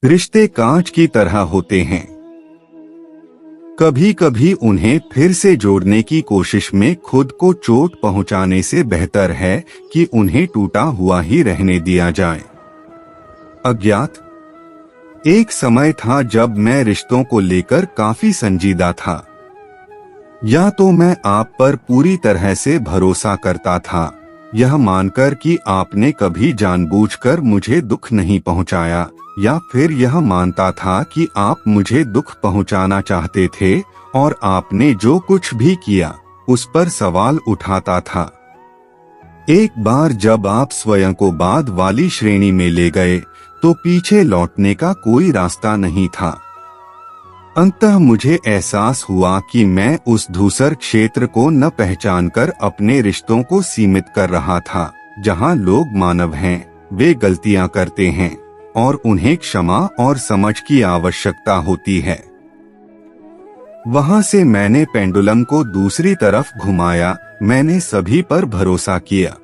रिश्ते कांच की तरह होते हैं। कभी कभी उन्हें फिर से जोड़ने की कोशिश में खुद को चोट पहुंचाने से बेहतर है कि उन्हें टूटा हुआ ही रहने दिया जाए। अज्ञात। एक समय था जब मैं रिश्तों को लेकर काफी संजीदा था। या तो मैं आप पर पूरी तरह से भरोसा करता था, यह मानकर कि आपने कभी जानबूझकर मुझे दुख नहीं पहुंचाया, या फिर यह मानता था कि आप मुझे दुख पहुंचाना चाहते थे और आपने जो कुछ भी किया उस पर सवाल उठाता था। एक बार जब आप स्वयं को बाद वाली श्रेणी में ले गए तो पीछे लौटने का कोई रास्ता नहीं था। अंततः मुझे एहसास हुआ कि मैं उस धूसर क्षेत्र को न पहचानकर अपने रिश्तों को सीमित कर रहा था, जहां लोग मानव हैं, वे गलतियां करते हैं और उन्हें क्षमा और समझ की आवश्यकता होती है। वहां से मैंने पेंडुलम को दूसरी तरफ घुमाया। मैंने सभी पर भरोसा किया।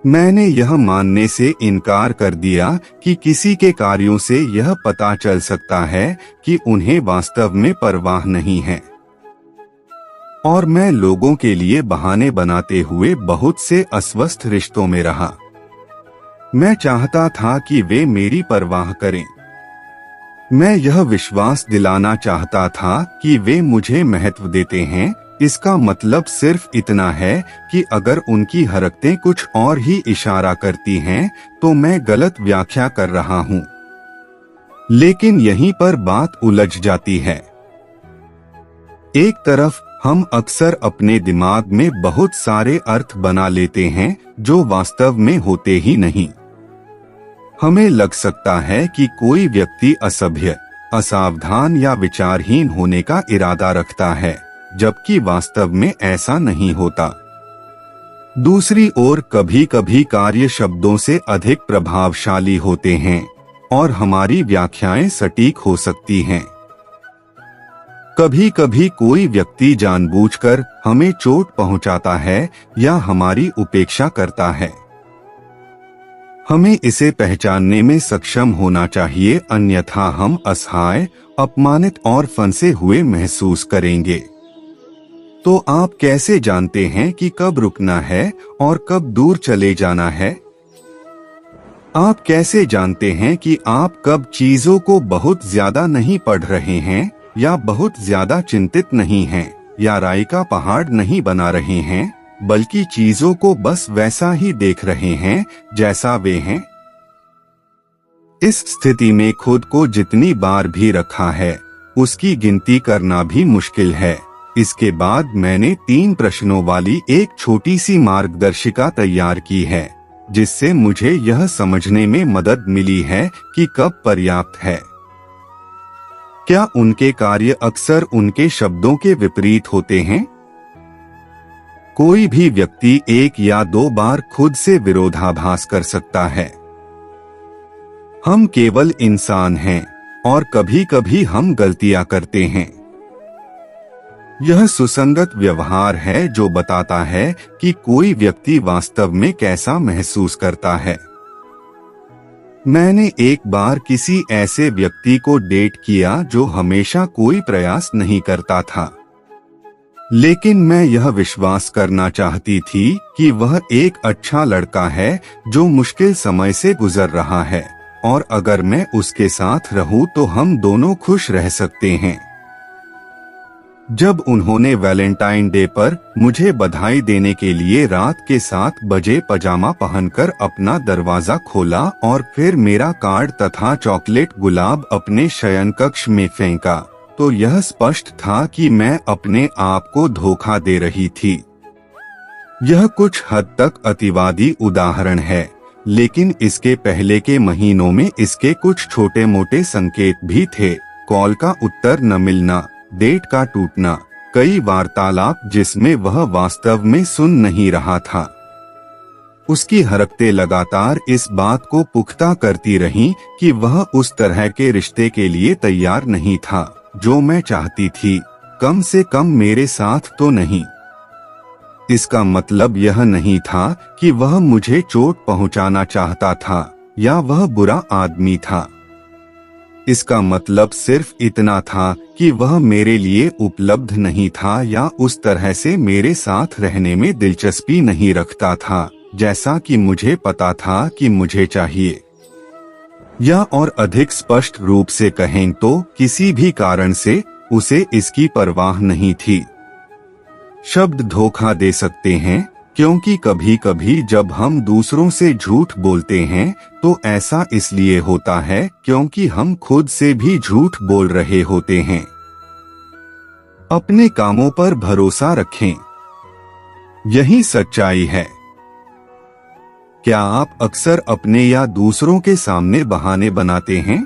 मैंने यह मानने से इनकार कर दिया कि किसी के कार्यों से यह पता चल सकता है कि उन्हें वास्तव में परवाह नहीं है। और मैं लोगों के लिए बहाने बनाते हुए बहुत से अस्वस्थ रिश्तों में रहा। मैं चाहता था कि वे मेरी परवाह करें। मैं यह विश्वास दिलाना चाहता था कि वे मुझे महत्व देते हैं। इसका मतलब सिर्फ इतना है कि अगर उनकी हरकतें कुछ और ही इशारा करती हैं तो मैं गलत व्याख्या कर रहा हूं। लेकिन यहीं पर बात उलझ जाती है। एक तरफ हम अक्सर अपने दिमाग में बहुत सारे अर्थ बना लेते हैं जो वास्तव में होते ही नहीं। हमें लग सकता है कि कोई व्यक्ति असभ्य, असावधान या विचारहीन होने का इरादा रखता है, जबकि वास्तव में ऐसा नहीं होता। दूसरी ओर कभी कभी कार्य शब्दों से अधिक प्रभावशाली होते हैं और हमारी व्याख्याएं सटीक हो सकती हैं। कभी कभी कोई व्यक्ति जानबूझकर हमें चोट पहुंचाता है या हमारी उपेक्षा करता है। हमें इसे पहचानने में सक्षम होना चाहिए, अन्यथा हम असहाय, अपमानित और फंसे हुए महसूस करेंगे। तो आप कैसे जानते हैं कि कब रुकना है और कब दूर चले जाना है? आप कैसे जानते हैं कि आप कब चीजों को बहुत ज्यादा नहीं पढ़ रहे हैं या बहुत ज्यादा चिंतित नहीं हैं या राई का पहाड़ नहीं बना रहे हैं, बल्कि चीजों को बस वैसा ही देख रहे हैं जैसा वे हैं? इस स्थिति में खुद को जितनी बार भी रखा है उसकी गिनती करना भी मुश्किल है। इसके बाद मैंने 3 प्रश्नों वाली एक छोटी सी मार्गदर्शिका तैयार की है, जिससे मुझे यह समझने में मदद मिली है कि कब पर्याप्त है। क्या उनके कार्य अक्सर उनके शब्दों के विपरीत होते हैं? कोई भी व्यक्ति 1 या 2 बार खुद से विरोधाभास कर सकता है। हम केवल इंसान हैं और कभी कभी हम गलतियां करते हैं। यह सुसंगत व्यवहार है जो बताता है कि कोई व्यक्ति वास्तव में कैसा महसूस करता है। मैंने एक बार किसी ऐसे व्यक्ति को डेट किया जो हमेशा कोई प्रयास नहीं करता था, लेकिन मैं यह विश्वास करना चाहती थी कि वह एक अच्छा लड़का है जो मुश्किल समय से गुजर रहा है और अगर मैं उसके साथ रहूं तो हम दोनों खुश रह सकते हैं। जब उन्होंने वैलेंटाइन डे पर मुझे बधाई देने के लिए रात के 7 बजे पजामा पहनकर अपना दरवाजा खोला और फिर मेरा कार्ड तथा चॉकलेट गुलाब अपने शयन कक्ष में फेंका, तो यह स्पष्ट था कि मैं अपने आप को धोखा दे रही थी। यह कुछ हद तक अतिवादी उदाहरण है, लेकिन इसके पहले के महीनों में इसके कुछ छोटे मोटे संकेत भी थे। कॉल का उत्तर न मिलना, डेट का टूटना, कई वार्तालाप जिसमें वह वास्तव में सुन नहीं रहा था। उसकी हरकतें लगातार इस बात को पुख्ता करती रहीं कि वह उस तरह के रिश्ते के लिए तैयार नहीं था जो मैं चाहती थी, कम से कम मेरे साथ तो नहीं। इसका मतलब यह नहीं था कि वह मुझे चोट पहुंचाना चाहता था या वह बुरा आदमी था। इसका मतलब सिर्फ इतना था कि वह मेरे लिए उपलब्ध नहीं था या उस तरह से मेरे साथ रहने में दिलचस्पी नहीं रखता था जैसा कि मुझे पता था कि मुझे चाहिए। या और अधिक स्पष्ट रूप से कहें तो किसी भी कारण से उसे इसकी परवाह नहीं थी। शब्द धोखा दे सकते हैं, क्योंकि कभी कभी जब हम दूसरों से झूठ बोलते हैं तो ऐसा इसलिए होता है क्योंकि हम खुद से भी झूठ बोल रहे होते हैं। अपने कामों पर भरोसा रखें, यही सच्चाई है। क्या आप अक्सर अपने या दूसरों के सामने बहाने बनाते हैं?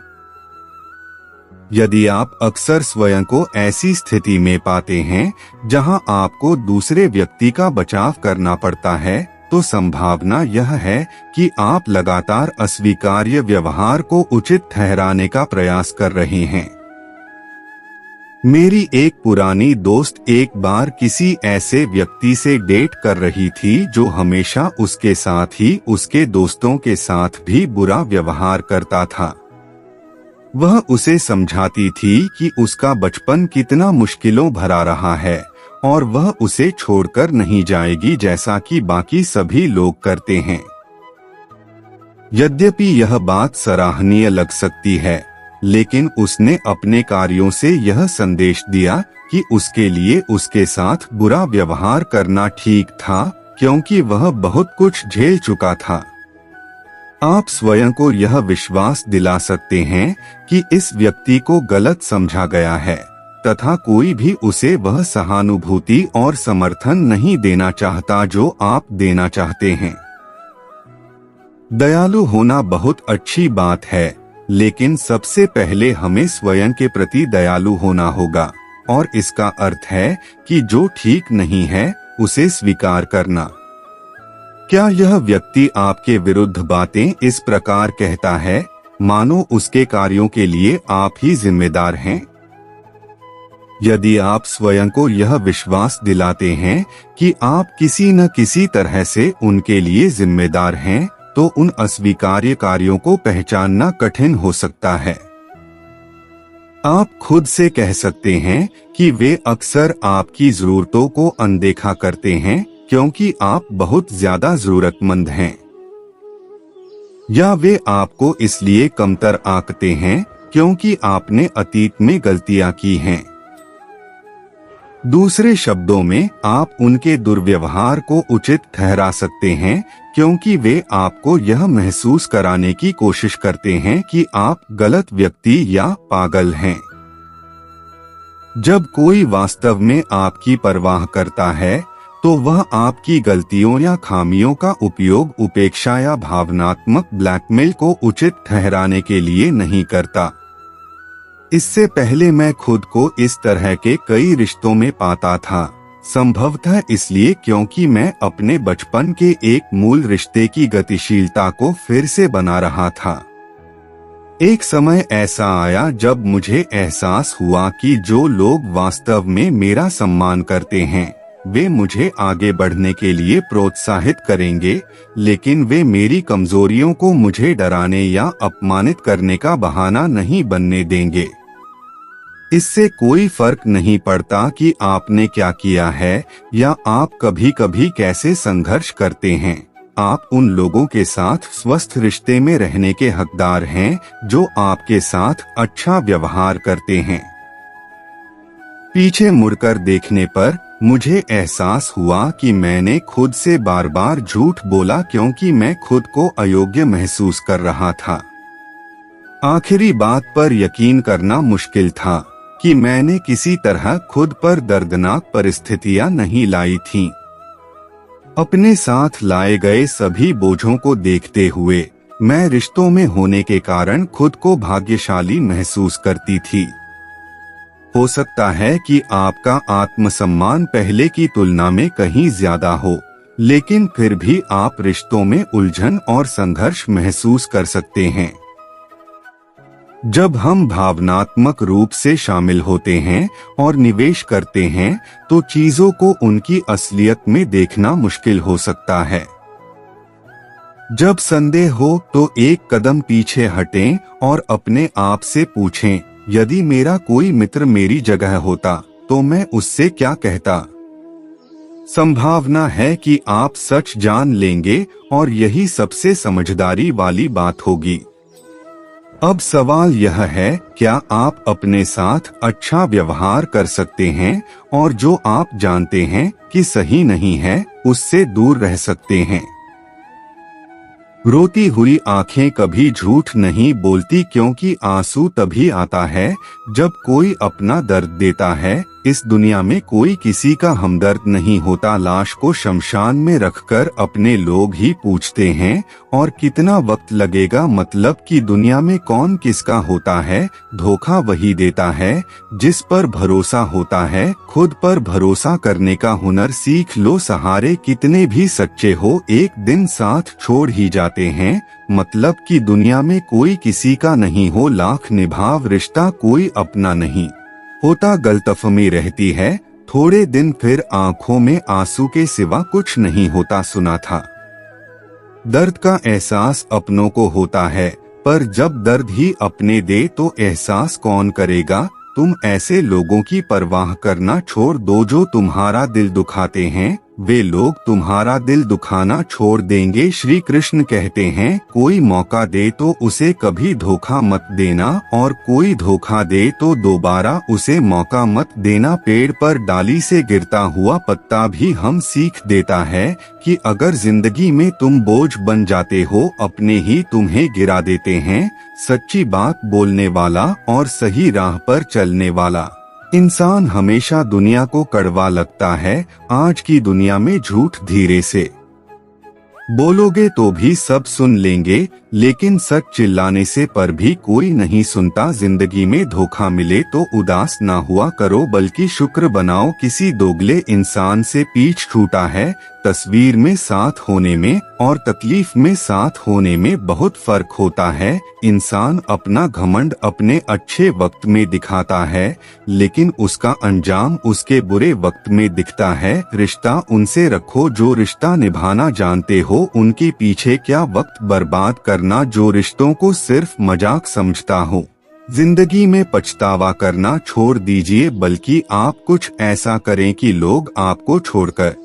यदि आप अक्सर स्वयं को ऐसी स्थिति में पाते हैं जहां आपको दूसरे व्यक्ति का बचाव करना पड़ता है, तो संभावना यह है कि आप लगातार अस्वीकार्य व्यवहार को उचित ठहराने का प्रयास कर रहे हैं। मेरी एक पुरानी दोस्त एक बार किसी ऐसे व्यक्ति से डेट कर रही थी जो हमेशा उसके साथ ही उसके दोस्तों के साथ भी बुरा व्यवहार करता था। वह उसे समझाती थी कि उसका बचपन कितना मुश्किलों भरा रहा है और वह उसे छोड़कर नहीं जाएगी जैसा कि बाकी सभी लोग करते हैं। यद्यपि यह बात सराहनीय लग सकती है, लेकिन उसने अपने कार्यों से यह संदेश दिया कि उसके लिए उसके साथ बुरा व्यवहार करना ठीक था, क्योंकि वह बहुत कुछ झेल चुका था। आप स्वयं को यह विश्वास दिला सकते हैं कि इस व्यक्ति को गलत समझा गया है तथा कोई भी उसे वह सहानुभूति और समर्थन नहीं देना चाहता जो आप देना चाहते हैं। दयालु होना बहुत अच्छी बात है, लेकिन सबसे पहले हमें स्वयं के प्रति दयालु होना होगा, और इसका अर्थ है कि जो ठीक नहीं है उसे स्वीकार करना। क्या यह व्यक्ति आपके विरुद्ध बातें इस प्रकार कहता है मानो उसके कार्यों के लिए आप ही जिम्मेदार हैं? यदि आप स्वयं को यह विश्वास दिलाते हैं कि आप किसी न किसी तरह से उनके लिए जिम्मेदार हैं, तो उन अस्वीकार्य कार्यों को पहचानना कठिन हो सकता है। आप खुद से कह सकते हैं कि वे अक्सर आपकी जरूरतों को अनदेखा करते हैं क्योंकि आप बहुत ज्यादा जरूरतमंद हैं, या वे आपको इसलिए कमतर आंकते हैं क्योंकि आपने अतीत में गलतियां की हैं। दूसरे शब्दों में, आप उनके दुर्व्यवहार को उचित ठहरा सकते हैं क्योंकि वे आपको यह महसूस कराने की कोशिश करते हैं कि आप गलत व्यक्ति या पागल हैं। जब कोई वास्तव में आपकी परवाह करता है तो वह आपकी गलतियों या खामियों का उपयोग उपेक्षा या भावनात्मक ब्लैकमेल को उचित ठहराने के लिए नहीं करता। इससे पहले मैं खुद को इस तरह के कई रिश्तों में पाता था, संभवतः इसलिए क्योंकि मैं अपने बचपन के एक मूल रिश्ते की गतिशीलता को फिर से बना रहा था। एक समय ऐसा आया जब मुझे एहसास हुआ कि जो लोग वास्तव में मेरा सम्मान करते हैं वे मुझे आगे बढ़ने के लिए प्रोत्साहित करेंगे, लेकिन वे मेरी कमजोरियों को मुझे डराने या अपमानित करने का बहाना नहीं बनने देंगे। इससे कोई फर्क नहीं पड़ता कि आपने क्या किया है या आप कभी कभी कैसे संघर्ष करते हैं, आप उन लोगों के साथ स्वस्थ रिश्ते में रहने के हकदार हैं जो आपके साथ अच्छा व्यवहार करते हैं। पीछे मुड़कर देखने पर मुझे एहसास हुआ कि मैंने खुद से बार बार झूठ बोला क्योंकि मैं खुद को अयोग्य महसूस कर रहा था। आखिरी बात पर यकीन करना मुश्किल था कि मैंने किसी तरह खुद पर दर्दनाक परिस्थितियां नहीं लाई थीं। अपने साथ लाए गए सभी बोझों को देखते हुए मैं रिश्तों में होने के कारण खुद को भाग्यशाली महसूस करती थी। हो सकता है कि आपका आत्मसम्मान पहले की तुलना में कहीं ज्यादा हो, लेकिन फिर भी आप रिश्तों में उलझन और संघर्ष महसूस कर सकते हैं। जब हम भावनात्मक रूप से शामिल होते हैं और निवेश करते हैं तो चीजों को उनकी असलियत में देखना मुश्किल हो सकता है। जब संदेह हो तो एक कदम पीछे हटें और अपने आप से पूछें, यदि मेरा कोई मित्र मेरी जगह होता तो मैं उससे क्या कहता। संभावना है कि आप सच जान लेंगे और यही सबसे समझदारी वाली बात होगी। अब सवाल यह है, क्या आप अपने साथ अच्छा व्यवहार कर सकते हैं और जो आप जानते हैं कि सही नहीं है उससे दूर रह सकते हैं। रोती हुई आंखें कभी झूठ नहीं बोलती, क्योंकि आंसू तभी आता है जब कोई अपना दर्द देता है। इस दुनिया में कोई किसी का हमदर्द नहीं होता। लाश को शमशान में रखकर अपने लोग ही पूछते हैं और कितना वक्त लगेगा, मतलब कि दुनिया में कौन किसका होता है। धोखा वही देता है जिस पर भरोसा होता है। खुद पर भरोसा करने का हुनर सीख लो। सहारे कितने भी सच्चे हो एक दिन साथ छोड़ ही जाते हैं, मतलब कि दुनिया में कोई किसी का नहीं हो। लाख निभाव रिश्ता कोई अपना नहीं होता। गलतफहमी रहती है थोड़े दिन, फिर आंखों में आंसू के सिवा कुछ नहीं होता। सुना था दर्द का एहसास अपनों को होता है, पर जब दर्द ही अपने दे तो एहसास कौन करेगा। तुम ऐसे लोगों की परवाह करना छोड़ दो जो तुम्हारा दिल दुखाते हैं, वे लोग तुम्हारा दिल दुखाना छोड़ देंगे। श्री कृष्ण कहते हैं, कोई मौका दे तो उसे कभी धोखा मत देना, और कोई धोखा दे तो दोबारा उसे मौका मत देना। पेड़ पर डाली से गिरता हुआ पत्ता भी हम सीख देता है कि अगर जिंदगी में तुम बोझ बन जाते हो, अपने ही तुम्हें गिरा देते हैं। सच्ची बात बोलने वाला और सही राह पर चलने वाला इंसान हमेशा दुनिया को कड़वा लगता है। आज की दुनिया में झूठ धीरे से बोलोगे तो भी सब सुन लेंगे, लेकिन सच चिल्लाने से पर भी कोई नहीं सुनता। जिंदगी में धोखा मिले तो उदास ना हुआ करो, बल्कि शुक्र बनाओ। किसी दोगले इंसान से पीछ छूटा है। तस्वीर में साथ होने में और तकलीफ में साथ होने में बहुत फर्क होता है। इंसान अपना घमंड अपने अच्छे वक्त में दिखाता है, लेकिन उसका अंजाम उसके बुरे वक्त में दिखता है। रिश्ता उनसे रखो जो रिश्ता निभाना जानते हो, उनके पीछे क्या वक्त बर्बाद करना जो रिश्तों को सिर्फ मजाक समझता हो। जिंदगी में पछतावा करना छोड़ दीजिए, बल्कि आप कुछ ऐसा करें कि लोग आपको छोड़कर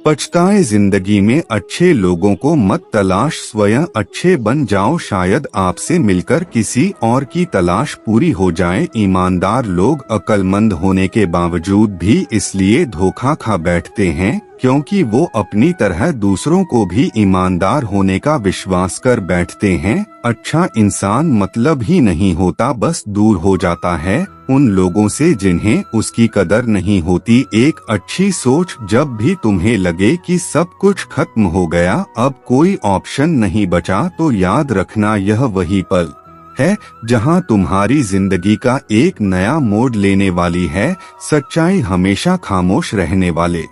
पछताए। जिंदगी में अच्छे लोगों को मत तलाश, स्वयं अच्छे बन जाओ। शायद आपसे मिलकर किसी और की तलाश पूरी हो जाए। ईमानदार लोग अक्लमंद होने के बावजूद भी इसलिए धोखा खा बैठते हैं क्योंकि वो अपनी तरह दूसरों को भी ईमानदार होने का विश्वास कर बैठते हैं। अच्छा इंसान मतलब ही नहीं होता, बस दूर हो जाता है उन लोगों से जिन्हें उसकी कदर नहीं होती। एक अच्छी सोच, जब भी तुम्हें लगे कि सब कुछ खत्म हो गया, अब कोई ऑप्शन नहीं बचा, तो याद रखना यह वही पल है जहां तुम्हारी जिंदगी का एक नया मोड़ लेने वाली है। सच्चाई हमेशा खामोश रहने वाले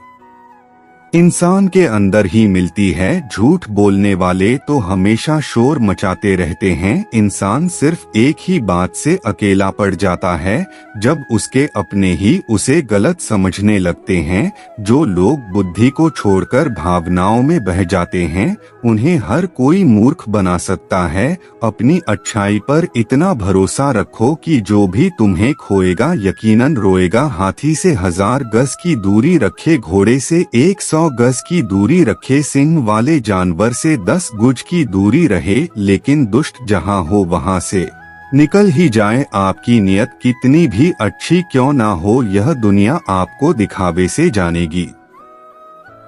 इंसान के अंदर ही मिलती है। झूठ बोलने वाले तो हमेशा शोर मचाते रहते हैं। इंसान सिर्फ एक ही बात से अकेला पड़ जाता है, जब उसके अपने ही उसे गलत समझने लगते हैं। जो लोग बुद्धि को छोड़कर भावनाओं में बह जाते हैं, उन्हें हर कोई मूर्ख बना सकता है। अपनी अच्छाई पर इतना भरोसा रखो कि जो भी तुम्हें खोएगा यकीनन रोएगा। हाथी से 1000 गज की दूरी रखे, घोड़े से 100 गज की दूरी रखे, सिंह वाले जानवर से 10 गज की दूरी रहे, लेकिन दुष्ट जहां हो वहां से निकल ही जाए। आपकी नियत कितनी भी अच्छी क्यों ना हो, यह दुनिया आपको दिखावे से जानेगी,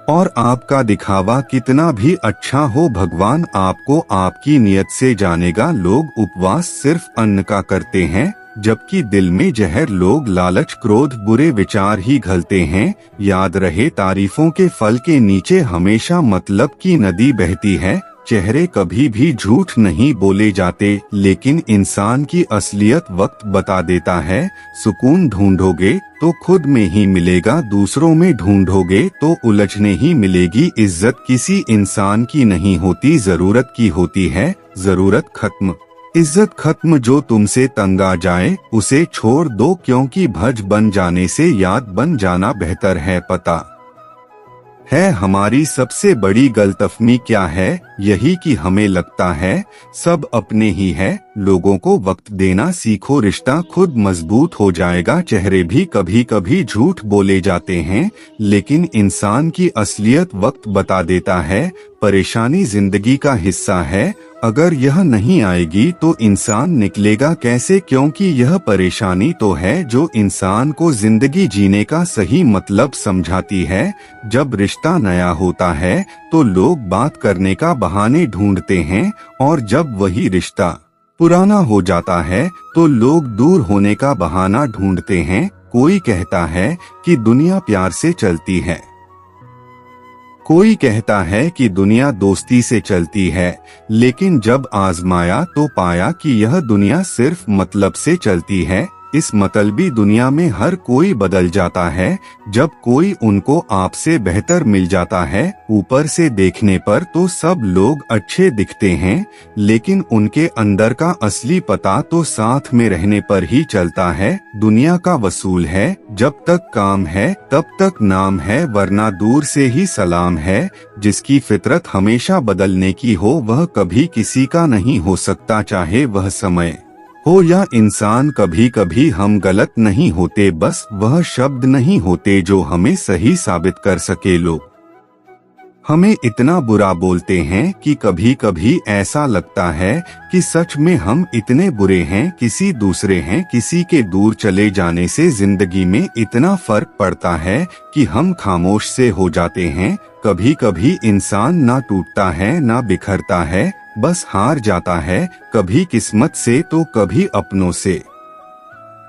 और आपका दिखावा कितना भी अच्छा हो, भगवान आपको आपकी नियत से जानेगा। लोग उपवास सिर्फ अन्न का करते हैं, जबकि दिल में जहर। लोग लालच, क्रोध, बुरे विचार ही घलते हैं। याद रहे, तारीफों के फल के नीचे हमेशा मतलब की नदी बहती है। चेहरे कभी भी झूठ नहीं बोले जाते, लेकिन इंसान की असलियत वक्त बता देता है। सुकून ढूंढोगे तो खुद में ही मिलेगा, दूसरों में ढूंढोगे तो उलझने ही मिलेगी। इज्जत किसी इंसान की नहीं होती, जरूरत की होती है। जरूरत खत्म, इज्जत खत्म। जो तुमसे तंग आ जाए उसे छोड़ दो, क्योंकि भज बन जाने से याद बन जाना बेहतर है। पता है हमारी सबसे बड़ी गलतफहमी क्या है, यही कि हमें लगता है सब अपने ही है। लोगों को वक्त देना सीखो, रिश्ता खुद मजबूत हो जाएगा। चेहरे भी कभी कभी झूठ बोले जाते हैं, लेकिन इंसान की असलियत वक्त बता देता है। परेशानी जिंदगी का हिस्सा है, अगर यह नहीं आएगी तो इंसान निकलेगा कैसे, क्योंकि यह परेशानी तो है जो इंसान को जिंदगी जीने का सही मतलब समझाती है। जब रिश्ता नया होता है तो लोग बात करने का बहाने ढूंढते हैं, और जब वही रिश्ता पुराना हो जाता है तो लोग दूर होने का बहाना ढूंढते हैं। कोई कहता है कि दुनिया प्यार से चलती है, कोई कहता है कि दुनिया दोस्ती से चलती है, लेकिन जब आजमाया तो पाया कि यह दुनिया सिर्फ मतलब से चलती है। इस मतलबी दुनिया में हर कोई बदल जाता है जब कोई उनको आपसे बेहतर मिल जाता है। ऊपर से देखने पर तो सब लोग अच्छे दिखते हैं, लेकिन उनके अंदर का असली पता तो साथ में रहने पर ही चलता है। दुनिया का वसूल है, जब तक काम है तब तक नाम है, वरना दूर से ही सलाम है। जिसकी फितरत हमेशा बदलने की हो वह कभी किसी का नहीं हो सकता, चाहे वह समय हो या इंसान। कभी कभी हम गलत नहीं होते, बस वह शब्द नहीं होते जो हमें सही साबित कर सके। लोग हमें इतना बुरा बोलते हैं कि कभी कभी ऐसा लगता है कि सच में हम इतने बुरे हैं, किसी दूसरे हैं। किसी के दूर चले जाने से जिंदगी में इतना फर्क पड़ता है कि हम खामोश से हो जाते हैं। कभी कभी इंसान ना टूटता है ना बिखरता है, बस हार जाता है, कभी किस्मत से तो कभी अपनों से।